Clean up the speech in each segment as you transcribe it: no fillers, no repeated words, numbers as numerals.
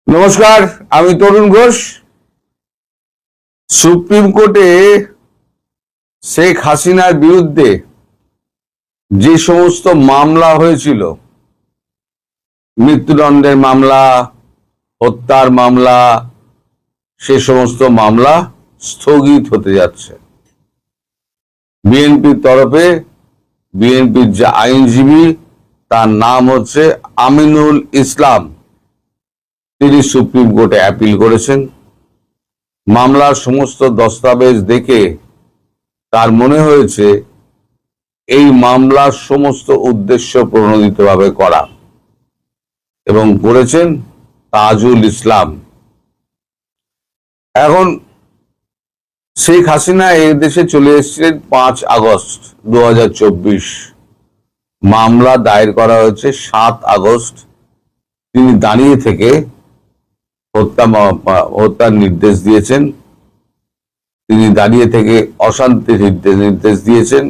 নমস্কার, আমি তরুণ ঘোষ। সুপ্রিম কোর্টে শেখ হাসিনার বিরুদ্ধে যে সমস্ত মামলা হয়েছিল, মৃত্যুদণ্ডের মামলা, হত্যার মামলা, সে সমস্ত মামলা স্থগিত হতে যাচ্ছে। বিএনপির তরফে বিএনপির যে আইনজীবী, তার নাম হচ্ছে আমিনুল ইসলাম, তিনি সুপ্রিম কোর্টে অ্যাপিল করেছেন। মামলার সমস্ত দস্তাবেজ দেখে তার মনে হয়েছে এই মামলার সমস্ত উদ্দেশ্য প্রণোদিতভাবে করা, এবং করেছেন তাজুল ইসলাম। এখন শেখ হাসিনা এই দেশে চলে এসেছিলেন 5 আগস্ট 2024। মামলা দায়ের করা হয়েছে 7 আগস্ট। তিনি দাঁড়িয়ে থেকে হত্যার নির্দেশ দিয়েছেন, তিনি দাঁড়িয়ে থেকে অশান্তির নির্দেশ দিয়েছেন,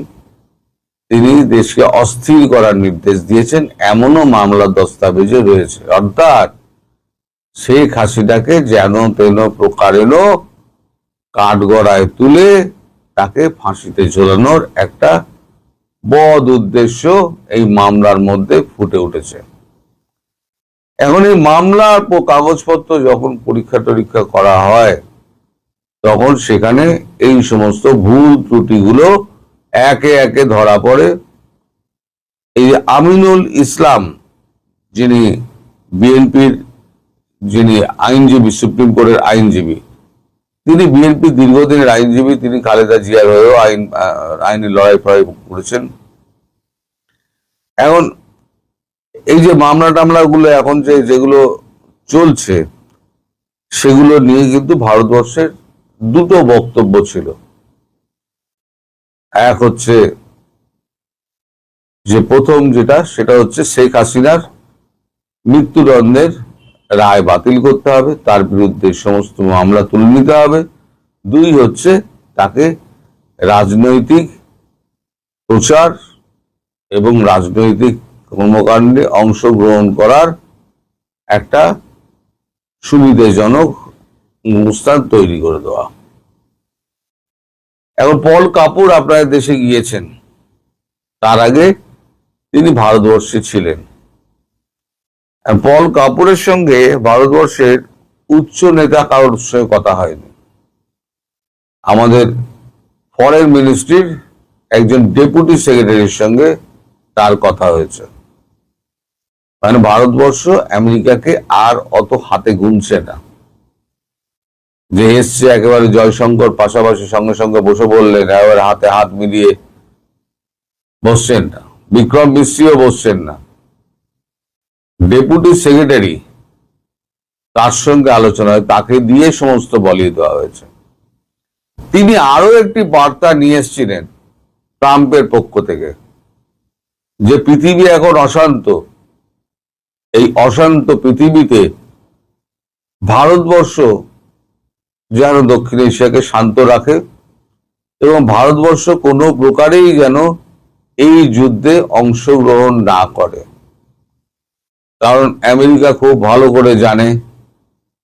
তিনি দেশকে অস্থির করার নির্দেশ দিয়েছেন, এমনও মামলা দস্তাবেজে রয়েছে। অর্থাৎ শেখ হাসিনাকে যেন তেন প্রকারেণ কাঠগড়ায় তুলে তাকে ফাঁসিতে ঝোলানোর একটা বদ উদ্দেশ্য এই মামলার মধ্যে ফুটে উঠেছে। এখন এই মামলার কাগজপত্র যখন পরীক্ষা টরীক্ষা করা হয়, তখন সেখানে এই সমস্ত ভুল ত্রুটিগুলো একে একে ধরা পড়ে। এই আমিনুল ইসলাম, যিনি বিএনপির আইনজীবী, সুপ্রিম কোর্টের আইনজীবী, তিনি বিএনপির দীর্ঘদিনের আইনজীবী, তিনি খালেদা জিয়ার হয়েও আইনি লড়াই ফড়াই করেছেন। এখন এই যে মামলা টামলাগুলো এখন যেগুলো চলছে, সেগুলো নিয়ে কিন্তু ভারতবর্ষের দুটো বক্তব্য ছিল। এক হচ্ছে যে প্রথম সেটা হচ্ছে শেখ হাসিনার মৃত্যুদণ্ডের রায় বাতিল করতে হবে, তার বিরুদ্ধে সমস্ত মামলা তুলে নিতে হবে। 2 হচ্ছে তাকে রাজনৈতিক প্রচার এবং রাজনৈতিক কর্মকাণ্ডে অংশগ্রহণ করার একটা সুবিধাজনক অনুষ্ঠান তৈরি করে দেওয়া। এখন পল কাপুর আপনার দেশে গিয়েছেন, তার আগে তিনি ভারতবর্ষে ছিলেন। পল কাপুরের সঙ্গে ভারতবর্ষের উচ্চ নেতা কারোর সঙ্গে কথা হয়নি। আমাদের ফরেন মিনিস্ট্রির একজন ডেপুটি সেক্রেটারির সঙ্গে তার কথা হয়েছে। মানে ভারতবর্ষ আমেরিকাকে আর অত হাতে গুনছে না, যে এসছে একেবারে জয়শঙ্কর পাশাপাশি সঙ্গে সঙ্গে বসে বললেন, একেবারে হাতে হাত মিলিয়ে বসছেন না। বিক্রম মিশ্রিও বসছেন না। ডেপুটি সেক্রেটারি, তার সঙ্গে আলোচনা হয়, তাকে দিয়ে সমস্ত বলিয়ে দেওয়া হয়েছে। তিনি আরো একটি বার্তা নিয়ে এসেছিলেন ট্রাম্পের পক্ষ থেকে, যে পৃথিবী এখন অশান্ত, এই অশান্ত পৃথিবীতে ভারতবর্ষ যেন দক্ষিণ এশিয়াকে শান্ত রাখে, এবং ভারতবর্ষ কোনো প্রকারেই যেন এই যুদ্ধে অংশগ্রহণ না করে। কারণ আমেরিকা খুব ভালো করে জানে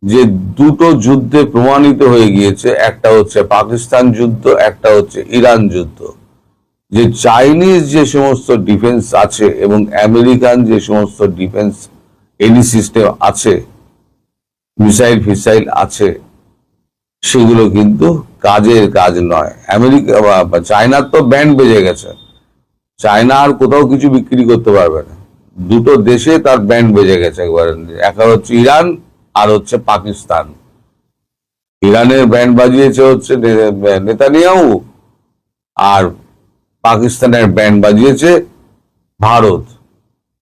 যে দুটো যুদ্ধে প্রমাণিত হয়ে গিয়েছে, একটা হচ্ছে পাকিস্তান যুদ্ধ, একটা হচ্ছে ইরান যুদ্ধ, যে চাইনিজ যে সমস্ত ডিফেন্স আছে এবং আমেরিকান যে সমস্ত ডিফেন্স এনি সিস্টেম আছে, মিসাইল ফিসাইল আছে, সেগুলো কিন্তু কাজের কাজ নয়। আমেরিকা বা চায়নার তো ব্যান্ড বেজে গেছে, চায়না আর কোথাও কিছু বিক্রি করতে পারবে না। দুটো দেশে তার ব্যান্ড বেজে গেছে একবারে। একটা হচ্ছে ইরান, আর হচ্ছে পাকিস্তান। ইরানের ব্যান্ড বাজিয়েছে হচ্ছে নেতানিয়াহু, আর পাকিস্তানের ব্যান্ড বাজিয়েছে ভারত।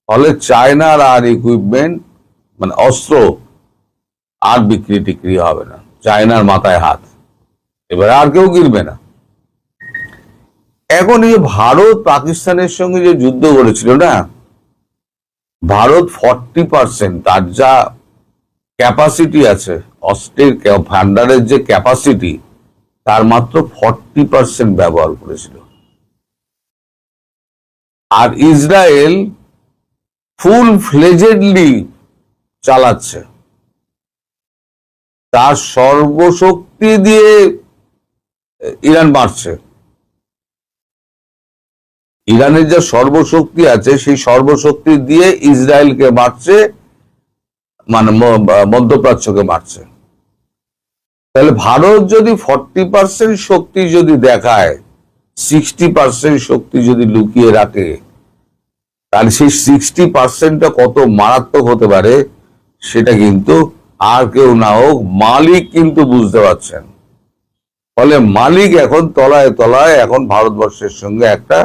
ফলে চায়নার আর ইকুইপমেন্ট, মানে অস্ত্র, আর বিক্রি টিক্রি হবে না। চায়নার মাথায় হাত, এবারে আর কেউ কিনবে না। এখন এই ভারত পাকিস্তানের সঙ্গে যে যুদ্ধ করেছিল না, ভারত 40%, তার যা ক্যাপাসিটি আছে, অস্ত্রের ভান্ডারের যে ক্যাপাসিটি, তার মাত্র 40% ব্যবহার করেছিল। আর ইসরায়েল ফুল ফ্লেজেডলি চালাচ্ছে। তার সর্বশক্তি দিয়ে ইরান মারছে। ইরানের যে সর্বশক্তি আছে সেই সর্বশক্তি দিয়ে ইসরায়েলকে মারছে, মানে মধ্যপ্রাচ্যকে মারছে। তাহলে ভারত যদি 40% শক্তি যদি দেখায়, 60% শক্তি যদি লুকিয়ে রাখে, তাহলে সেই 60%টা কত মারাত্মক হতে পারে সেটা কিন্তু আর কেউ না হোক মালিক কিন্তু বুঝতে পারছেন। ফলে মালিক এখন তলায় তলায় এখন ভারতবর্ষের সঙ্গে একটা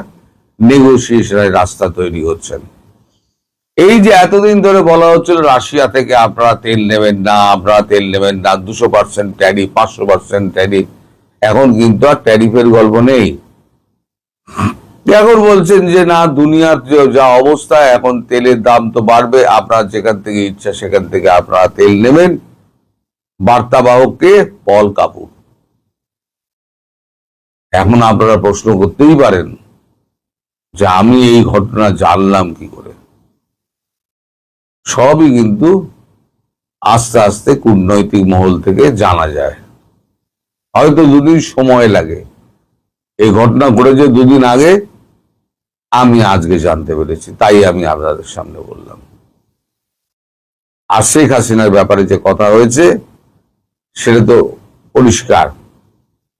নেগোসিয়েশনের রাস্তা তৈরি হচ্ছেন। এই যে এতদিন ধরে বলা হচ্ছিল রাশিয়া থেকে আপনারা তেল নেবেন না, আপনারা তেল নেবেন না, 200% ট্যারিফ, 500% ট্যারিফ, এখন কিন্তু আর ট্যারিফের গল্প নেই। এখন বলছেন যে না, দুনিয়ার যা অবস্থা এখন তেলের দাম তো বাড়বে, আপনারা যেখান থেকে ইচ্ছা সেখান থেকে আপনারা তেল নেবেন। বার্তাবাহককে পল কাপুর। এখন আপনারা প্রশ্ন করতেই পারেন যে আমি এই ঘটনা জানলাম কি করে। সবই কিন্তু আস্তে আস্তে কূটনৈতিক মহল থেকে জানা যায়, হয়তো দুদিন সময় লাগে। এই ঘটনা ঘটেছে দুদিন আগে, আমি আজকে জানতে পেরেছি, তাই আমি আপনাদের সামনে বললাম। আর শেখ হাসিনার ব্যাপারে যে কথা হয়েছে সেটা তো পরিষ্কার।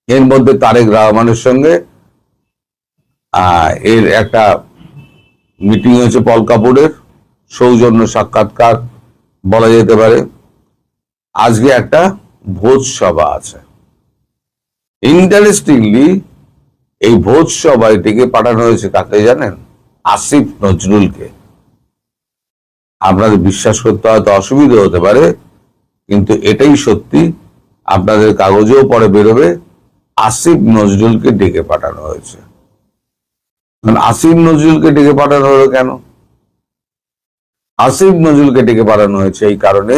এর মধ্যে তারেক রহমানের সঙ্গে এর একটা মিটিং হয়েছে, পল কাপুরের সৌজন্য সাক্ষাৎকার বলা যেতে পারে। আজকে একটা ভোজ সভা আছে। ইন্টারেস্টিংলি এই ভোজ সভায় ডেকে পাঠানো হয়েছে কাকে জানেন? আসিফ নজরুলকে। আপনাদের বিশ্বাস করতে হয়তো অসুবিধা হতে পারে, কিন্তু এটাই সত্যি, আপনাদের কাগজেও পরে বেরোবে। আসিফ নজরুলকে ডেকে পাঠানো হয়েছে। আসিফ নজরুলকে ডেকে পাঠানো হলো কেন? আসিফ নজরুলকে ডেকে পাঠানো হয়েছে এই কারণে,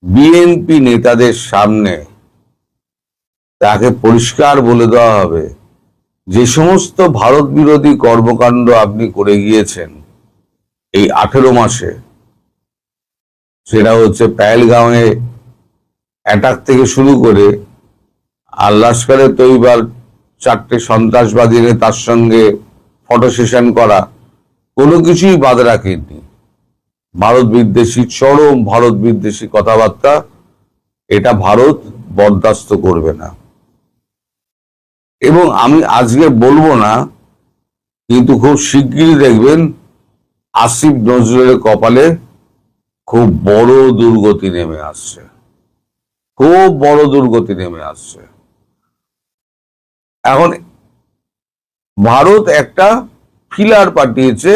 বিএনপি নেতাদের সামনে তাকে পরিষ্কার বলে দেওয়া হবে যে সমস্ত ভারত বিরোধী কর্মকাণ্ড আপনি করে গিয়েছেন এই 18 মাসে, সেটা হচ্ছে পেহেলগাঁওয়ে অ্যাটাক থেকে শুরু করে আর লস্করে তৈবার 4টে সন্ত্রাসবাদী এনে তার সঙ্গে ফটো সেশন করা, কোনো কিছুই বাদ রাখেননি। ভারত বিদ্বেষী, চরম ভারত বিদ্বেষী কথাবার্তা, এটা ভারত বরদাস্ত করবে না। এবং আমি আজকে বলবো না, কিন্তু খুব শিগগিরই দেখবেন আসিফ নজরুলের কপালে খুব বড় দুর্গতি নেমে আসছে, খুব বড় দুর্গতি নেমে আসছে। এখন ভারত একটা ফিলার পাঠিয়েছে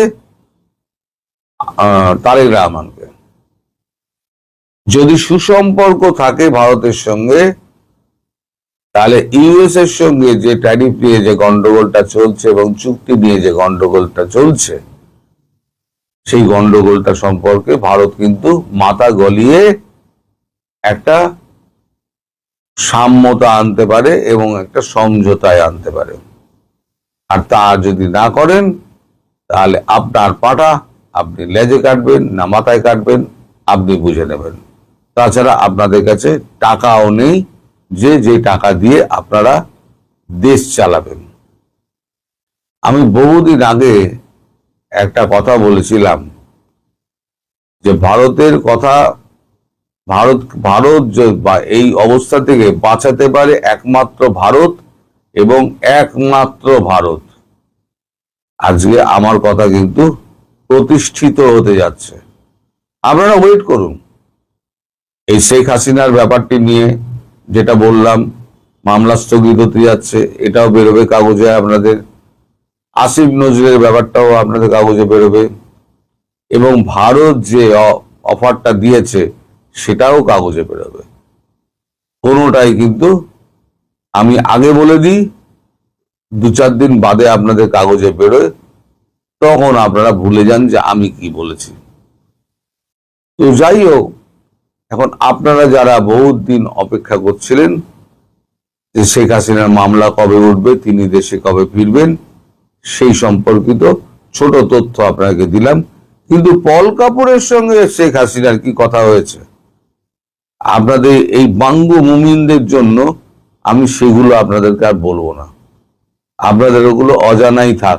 তারেক রহমানকে। যদি সুসম্পর্ক থাকে ভারতের সঙ্গে, তাহলে ইউএস এর সঙ্গে যে ট্যারিফ নিয়ে যে গন্ডগোলটা চলছে এবং চুক্তি নিয়ে যে গন্ডগোলটা চলছে, সেই গন্ডগোলটা সম্পর্কে ভারত কিন্তু মাথা গলিয়ে একটা সাম্যতা আনতে পারে এবং একটা সমঝোতায় আনতে পারে। আর তা যদি না করেন, তাহলে আপনার পাটা আপনি লেজে কাটবেন না মাথায় কাটবেন, আপনি বুঝে নেবেন। তাছাড়া আপনাদের কাছে টাকাও নেই যে টাকা দিয়ে আপনারা দেশ চালাবেন। আমি বহুদিন আগে একটা কথা বলেছিলাম যে ভারতের কথা, ভারত এই অবস্থা থেকে বাঁচাতে পারে একমাত্র ভারত এবং একমাত্র ভারত। আজকে আমার কথা কিন্তু প্রতিষ্ঠিত হতে যাচ্ছে। আপনারা ওয়েট করুন। এই শেখ হাসিনার ব্যাপারটি নিয়ে যেটা বললাম, মামলা স্থগিত হতে যাচ্ছে, এটাও বেরোবে কাগজে আপনাদের। আসিফ নজরুলের ব্যাপারটাও আপনাদের কাগজে বেরোবে, এবং ভারত যে অফারটা দিয়েছে সেটাও কাগজে বেরোবে। কোনোটাই কিন্তু আমি আগে বলে দিই, 2-4 দিন বাদে আপনাদের কাগজে বেরোয়, তখন আপনারা ভুলে যান যে আমি কি বলেছি। তো যাই হোক, এখন আপনারা যারা বহুত দিন অপেক্ষা করছিলেন যে শেখ হাসিনার মামলা কবে উঠবে, তিনি দেশে কবে ফিরবেন, সেই সম্পর্কিত ছোট তথ্য আপনাকে দিলাম। কিন্তু পল কাপুরের সঙ্গে শেখ হাসিনার কি কথা হয়েছে আপনাদের এই বাঙ্গু মুমিনদের জন্য আমি সেগুলো আপনাদেরকে আর বলবো না, আপনাদের ওগুলো অজানাই থাক।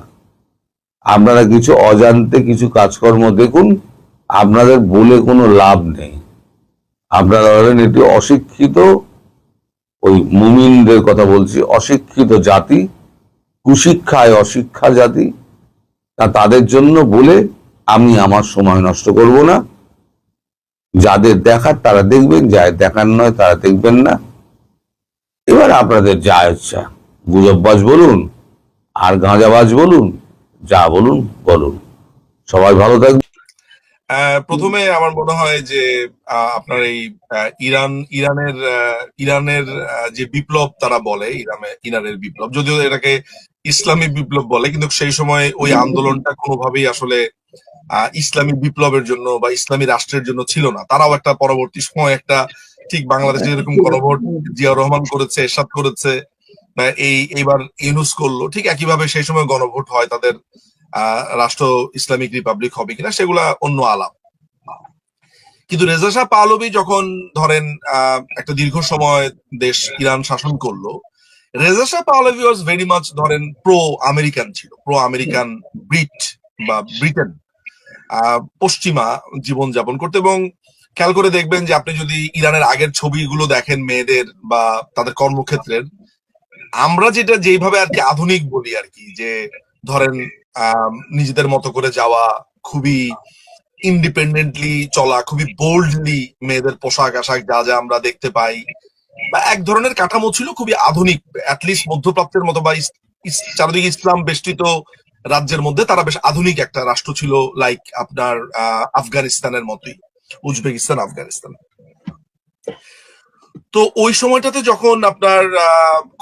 আপনারা কিছু অজান্তে কিছু কাজকর্ম দেখুন, আপনাদের বলে কোনো লাভ নেই। আপনারা হলেন একটি অশিক্ষিত, ওই মুমিনদের কথা বলছি, অশিক্ষিত জাতি, কুশিক্ষায় অশিক্ষা জাতি। তাদের জন্য বলে আমি আমার সময় নষ্ট করব না। যাদের দেখার তারা দেখবেন, যাদের দেখার নয় তারা দেখবেন না। এবার আপনাদের যা ইচ্ছা, গুজববাজ বলুন আর গাঁজাবাজ বলুন, যা বলুন বলুন। সবাই ভালো থাকবে। প্রথমে আমার মনে হয় যে আপনার এই ইরানের যে বিপ্লব তারা বলে, ইরানের বিপ্লব, যদিও এটাকে ইসলামী বিপ্লব বলে, কিন্তু সেই সময় ওই আন্দোলনটা কোনোভাবেই আসলে ইসলামী বিপ্লবের জন্য বা ইসলামী রাষ্ট্রের জন্য ছিল না। তারাও একটা পরবর্তী সময় একটা, ঠিক বাংলাদেশে যেরকম গণভোট জিয়াউর রহমান করেছে, এরশাদ করেছে, এইবার ইউনূস করলো, ঠিক একইভাবে সেই সময় গণভোট হয় তাদের রাষ্ট্র ইসলামিক রিপাবলিক হবে কিনা, সেগুলা অন্য আলাপ। কিন্তু রেজা শাহ পাহলভি যখন ধরেন একটা দীর্ঘ সময় দেশ ইরান শাসন করলো, Reza Shah পাহলভি was very much ধরেন প্রো আমেরিকান ছিল, প্রো আমেরিকান ব্রিটেন, পশ্চিমা জীবন যাপন করতে। এবং খেয়াল করে দেখবেন যে আপনি যদি ইরানের আগের ছবিগুলো দেখেন মেয়েদের বা তাদের কর্মক্ষেত্রের, আমরা যেটা যেইভাবে আর কি আধুনিক বলি আর কি, যে ধরেন নিজেদের মতো করে যাওয়া, খুবই ইন্ডিপেন্ডেন্টলি চলা, খুবই বোল্ডলি মেয়েদের পোশাক আশাক যা যা আমরা দেখতে পাই, বা এক ধরনের কাঠামো ছিল খুবই আধুনিক, অ্যাটলিস্ট মধ্যপ্রাচ্যের মতো বা চারিদিকে ইসলাম বেষ্টিত রাজ্যের মধ্যে তারা বেশ আধুনিক একটা রাষ্ট্র ছিল, লাইক আপনার আফগানিস্তানের মতোই, উজবেকিস্তান, আফগানিস্তান। তো ওই সময়টাতে যখন আপনার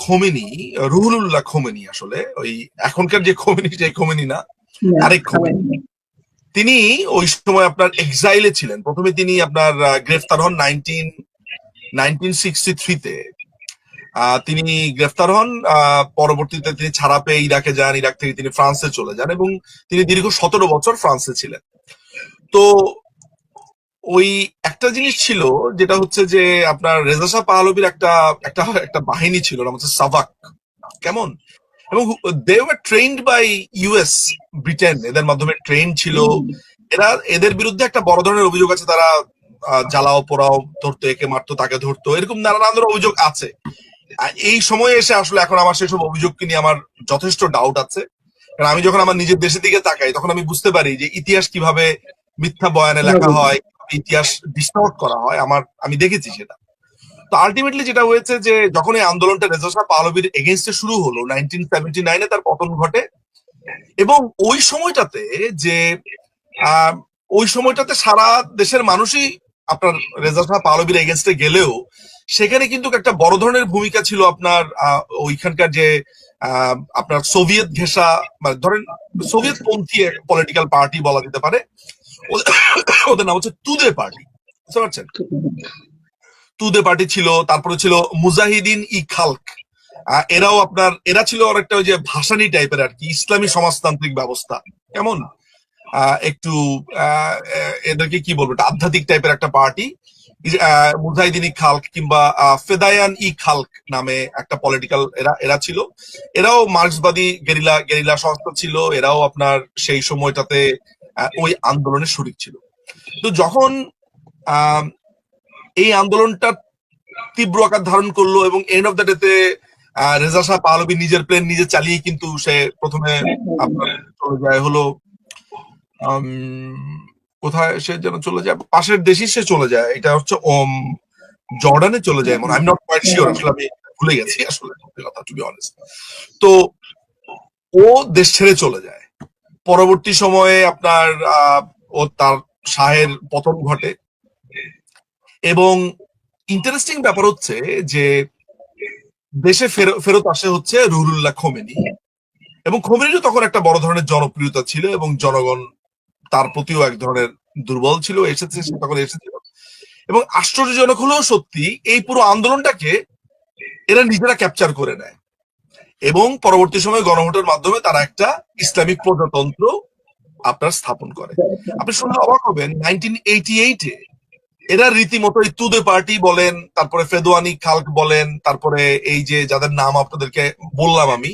খোমেনি, রুহুল্লাহ খোমেনি, আসলে ওই এখনকার যে খোমেনি সেই খোমেনি না, আরেক খোমেনি, তিনি ওই সময় আপনার এক্সাইলে ছিলেন। প্রথমে তিনি আপনার গ্রেফতার হন 1963-তে। তিনি গ্রেফতার হন, পরবর্তীতে তিনি ছাড়া পেয়ে ইরাকে যান, ইরাক থেকে তিনি ফ্রান্সে চলে যান এবং তিনি দীর্ঘ 17 বছর ফ্রান্সে ছিলেন। তো ওই একটা জিনিস ছিল, যেটা হচ্ছে যে আপনার রেজা শাহ পাহলভির একটা একটা একটা বাহিনী ছিল, নাম হচ্ছে সাভাক, কেমন, এবং they were trained by US, Britain এদের মাধ্যমে ট্রেন ছিল। এদের বিরুদ্ধে একটা বড় ধরনের অভিযোগ আছে, তারা জ্বালাও পোড়াও ধরতো, একে মারতো, তাকে ধরতো, এরকম নানা ধরনের অভিযোগ আছে। এই সময়ে এসে আসলে এখন আমার সেসব অভিযোগকে নিয়ে আমার যথেষ্ট ডাউট আছে। কারণ আমি যখন আমার নিজের দেশের দিকে তাকাই, তখন আমি বুঝতে পারি যে ইতিহাস কিভাবে মিথ্যা বয়ানে লেখা হয়, ইতিহাস ডিস্টর্ট করা হয়, আমি দেখেছি সেটা। তো আলটিমেটলি যেটা হয়েছে যে যখন এই আন্দোলনটা রেজা শাহ পাহলভির এগেইনস্টে শুরু হলো 1979-এ, তার পতন ঘটে। এবং ওই সময়টাতে যে ওই সময়টাতে সারা দেশের মানুষই আপনার রেজা শাহ পাহলভির এগেইনস্টে গেলেও, সেখানে কিন্তু একটা বড় ধরনের ভূমিকা ছিল আপনার ওইখানকার যে আপনার সোভিয়েত ঘেঁষা, মানে ধরেন সোভিয়েত পন্থী পলিটিক্যাল পার্টি বলা যেতে পারে, ওদের নাম হচ্ছে তুদে পার্টি, বুঝতে পারছেন? তুদে পার্টি ছিল, তারপরে ছিল মুজাহিদিন ই খালক, এরা ছিল অনেকটা ওই যে ভাসানি টাইপের আর কি, ইসলামী সমাজতান্ত্রিক ব্যবস্থা, কেমন একটু এদেরকে কি বলবো, আধ্যাত্মিক টাইপের একটা পার্টি। মুজাহিদিন ই খালক কিংবা ফেদায়ান ই খালক নামে একটা পলিটিক্যাল এরা ছিল। এরাও মার্ক্সবাদী গেরিলা সংস্থা ছিল, এরাও আপনার সেই সময়টাতে ওই আন্দোলনের শরিক ছিল। তো যখন এই আন্দোলনটা তীব্র আকার ধারণ করলো এবং এন্ড অফ দ্য ডেতে রেজা শাহ পাহলভি নিজের প্লেন নিজে চালিয়ে কিন্তু সে প্রথমে আপনার চলে যায় হলো কোথায়, সে যেন চলে যায় পাশের দেশই সে চলে যায়, এটা হচ্ছে জর্ডানে চলে যায়, I am not quite sure, আসলে আমি ভুলে গেছি আসলে কথা, টু বি অনেস্ট। তো ও দেশ ছেড়ে চলে যায়। পরবর্তী সময়ে আপনার ও তার শাহের পতন ঘটে। এবং ইন্টারেস্টিং ব্যাপার হচ্ছে যে দেশে ফেরত আসে হচ্ছে রুহুল্লাহ খোমেনি, এবং খোমেনিরও তখন একটা বড় ধরনের জনপ্রিয়তা ছিল এবং জনগণ তার প্রতিও এক ধরনের দুর্বল ছিল, তখন এসেছিল। এবং আশ্চর্যজনক হলেও সত্যি, এই পুরো আন্দোলনটাকে এরা নিজেরা ক্যাপচার করে নেয় এবং পরবর্তী সময়ে গণভোটের মাধ্যমে তারা একটা ইসলামিক প্রজাতন্ত্র আপনার স্থাপন করে। আপনি শুনলে অবাক হবেন, 1988-এ এরা রীতিমতো এই তুদে পার্টি বলেন, তারপরে ফেদোয়ানি খালক বলেন, তারপরে এই যে যাদের নাম আপনাদেরকে বললাম আমি,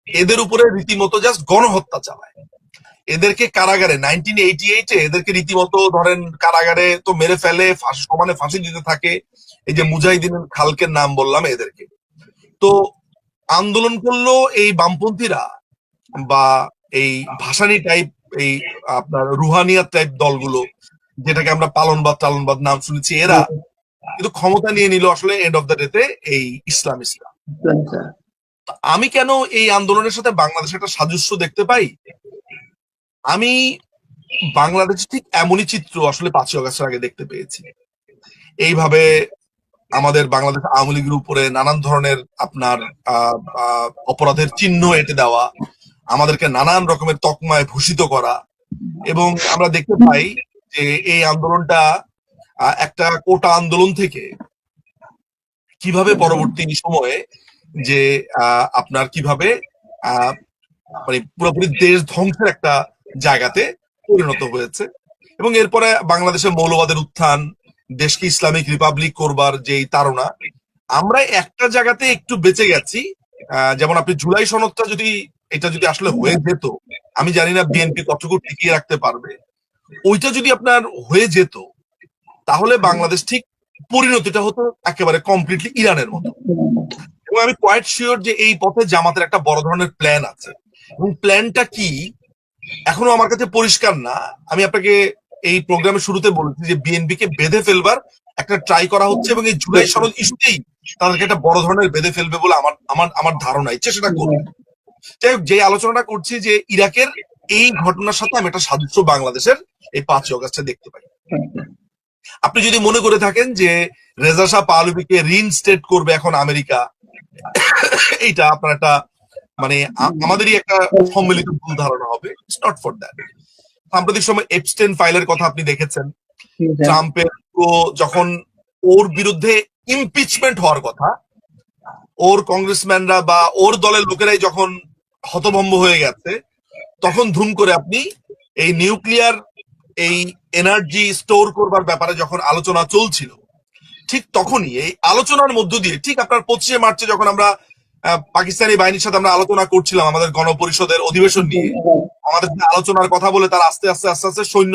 এদের উপরে রীতিমতো জাস্ট গণহত্যা চালায়। এদেরকে কারাগারে 1988-এ এদেরকে রীতিমতো ধরেন কারাগারে তো মেরে ফেলে, সমানে ফাঁসি দিতে থাকে। এই যে মুজাহিদিন খালকের নাম বললাম এদেরকে। তো আন্দোলন করলো এই বামপন্থীরা বা এই ভাসানী টাইপ, এই আপনার রুহানিয়া টাইপ দলগুলো, যেটাকে আমরা পালনবাদ টালনবাদ নাম শুনেছি, এরা কিন্তু ক্ষমতা নিয়ে নিল আসলে এন্ড অফ দ্য ডেতে এই ইসলামিস্টরা। আমি কেন এই আন্দোলনের সাথে বাংলাদেশের একটা সাদৃশ্য দেখতে পাই? আমি বাংলাদেশে ঠিক এমনই চিত্র আসলে 5ই আগস্টের আগে দেখতে পেয়েছি। এইভাবে আমাদের বাংলাদেশ আওয়ামী লীগের উপরে নানান ধরনের আপনার অপরাধের চিহ্ন এঁটে দেওয়া, আমাদেরকে নানান রকমের তকমায় ভূষিত করা, এবং আমরা দেখতে পাই যে এই আন্দোলনটা একটা কোটা আন্দোলন থেকে কিভাবে পরবর্তী সময়ে যে আপনার কিভাবে মানে পুরোপুরি দেশ ধ্বংসের একটা জায়গাতে পরিণত হয়েছে। এবং এরপরে বাংলাদেশে মৌলবাদের উত্থান, দেশকে ইসলামিক রিপাবলিক করবার যেই তাড়না, আমরা একটা জায়গাতে একটু বেঁচে গেছি। যেমন আপনি জুলাই সনদটা যদি এটা যদি আসলে হয়ে যেত, আমি জানি না বিএনপি কতটুকু টিকিয়ে রাখতে পারবে। ওইটা যদি আপনার হয়ে যেত, তাহলে বাংলাদেশ ঠিক পরিণতিটা হতো একেবারে কমপ্লিটলি ইরানের মতো। এবং আমি কোয়াইট শিওর যে এই পথে জামাতের একটা বড় ধরনের প্ল্যান আছে, এবং প্ল্যানটা কি এখনো আমার কাছে পরিষ্কার না। আমি আপনাকে এই প্রোগ্রামের শুরুতে বলেছি যে বিএনপি কে বেঁধে ফেলবার একটা ট্রাই করা হচ্ছে, এবং এই জুলাই সনদ ইস্যুতেই তাদেরকে একটা বড় ধরনের বেঁধে ফেলবে বলে আমার আমার আমার ধারণা, ইচ্ছে সেটা করবে। যাই হোক, যে আলোচনাটা করছি যে ইরাকের এই ঘটনার সাথে আমি একটা সাদৃশ্য বাংলাদেশের এই 5ই আগস্টে দেখতে পাই। আপনি যদি মনে করে থাকেন যে রেজা শাহ পাহলভিকে রিইনস্টেট করবে এখন আমেরিকা, এইটা আপনার একটা মানে আমাদেরই একটা সম্মিলিত ভুল ধারণা হবে। It's not for that. সাম্প্রতিক সময় এপস্টেইন ফাইলের কথা আপনি দেখেছেন। ট্রাম্পের যখন ওর বিরুদ্ধে ইমপিচমেন্ট হওয়ার কথা, ওর কংগ্রেসম্যানরা বা ওর দলের লোকেরাই যখন হতভম্ব হয়ে গেছে, তখন ধুম করে আপনি এই নিউক্লিয়ার এই এনার্জি স্টোর করবার ব্যাপারে যখন আলোচনা চলছিল, ঠিক তখনই এই আলোচনার মধ্য দিয়ে ঠিক আপনার 25শে মার্চে যখন আমরা পাকিস্তানি বাহিনীর সাথে আমরা আলোচনা করছিলাম আমাদের গণপরিষদের অধিবেশন নিয়ে, আমাদের আলোচনার কথা বলে তারা আস্তে আস্তে আস্তে আস্তে সৈন্য